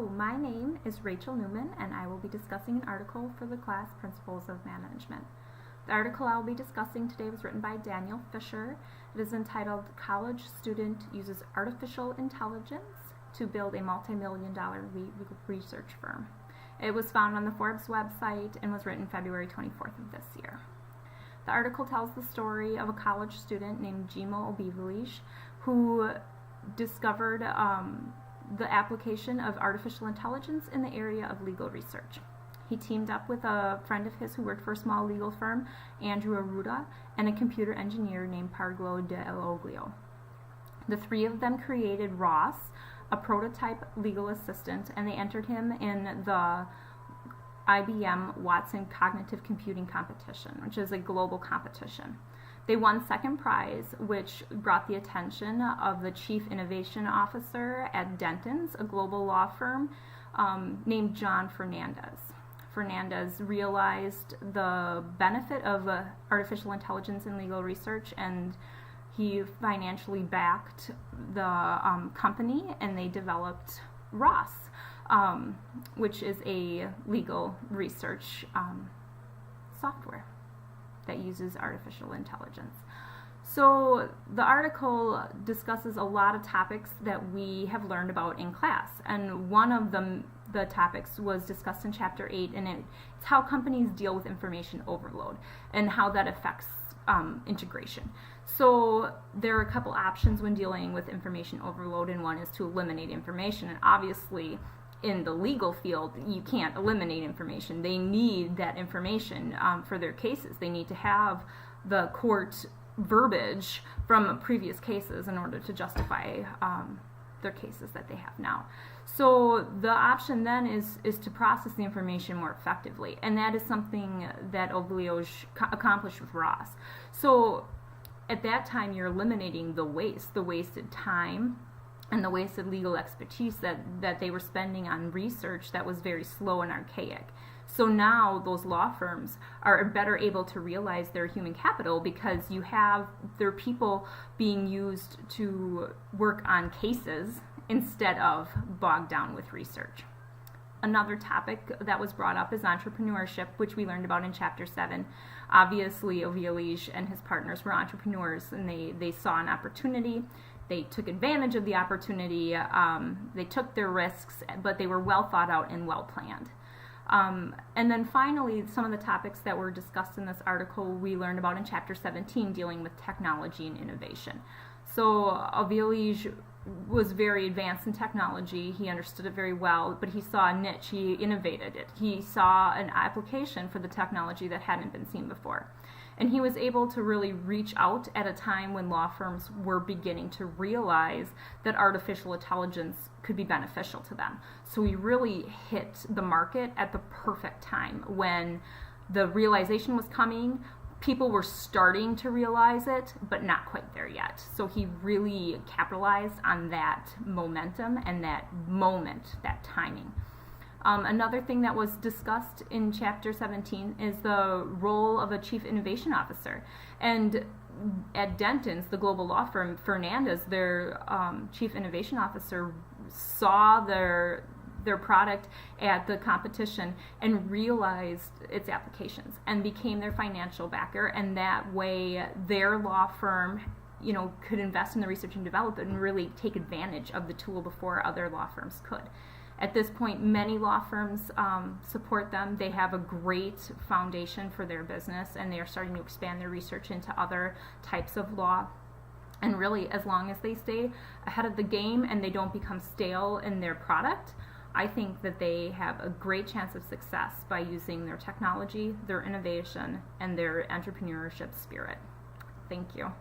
Hello, my name is Rachel Newman, and I will be discussing an article for the class Principles of Management. The article I will be discussing today was written by Daniel Fisher. It is entitled College Student Uses Artificial Intelligence to Build a Multi-Million-Dollar Research Firm. It was found on the Forbes website and was written February 24th of this year. The article tells the story of a college student named Jimo Obievilish who discovered the application of artificial intelligence in the area of legal research. He teamed up with a friend of his who worked for a small legal firm, Andrew Arruda, and a computer engineer named Parglo Deloglio. The three of them created Ross, a prototype legal assistant, and they entered him in the IBM Watson Cognitive Computing Competition, which is a global competition. They won second prize, which brought the attention of the Chief Innovation Officer at Dentons, a global law firm, named John Fernandez. Fernandez realized the benefit of artificial intelligence in legal research, and he financially backed the company, and they developed Ross, which is a legal research software that uses artificial intelligence. So the article discusses a lot of topics that we have learned about in class, and one of the topics was discussed in Chapter 8, and it's how companies deal with information overload and how that affects integration. So there are a couple options when dealing with information overload, and one is to eliminate information, and obviously in the legal field, you can't eliminate information. They need that information for their cases. They need to have the court verbiage from previous cases in order to justify their cases that they have now. So the option then is to process the information more effectively, and that is something that Oglio accomplished with Ross. So at that time, you're eliminating the wasted time, and the wasted legal expertise that they were spending on research that was very slow and archaic. So now those law firms are better able to realize their human capital because you have their people being used to work on cases instead of bogged down with research. Another topic that was brought up is entrepreneurship, which we learned about in Chapter 7. Obviously, Obievilish and his partners were entrepreneurs, and they saw an opportunity. They took advantage of the opportunity, they took their risks, but they were well thought out and well planned. And then finally, some of the topics that were discussed in this article we learned about in Chapter 17, dealing with technology and innovation. So Obievilish was very advanced in technology. He understood it very well, but he saw a niche. He innovated it. He saw an application for the technology that hadn't been seen before. And he was able to really reach out at a time when law firms were beginning to realize that artificial intelligence could be beneficial to them. So he really hit the market at the perfect time when the realization was coming. People were starting to realize it, but not quite there yet. So he really capitalized on that momentum and that moment, that timing. Another thing that was discussed in Chapter 17 is the role of a Chief Innovation Officer. And at Dentons, the global law firm, Fernandez, their Chief Innovation Officer, saw their product at the competition and realized its applications and became their financial backer, and that way their law firm could invest in the research and development and really take advantage of the tool before other law firms could. At this point, many law firms support them. They have a great foundation for their business, and they are starting to expand their research into other types of law. And really, as long as they stay ahead of the game and they don't become stale in their product, I think that they have a great chance of success by using their technology, their innovation, and their entrepreneurship spirit. Thank you.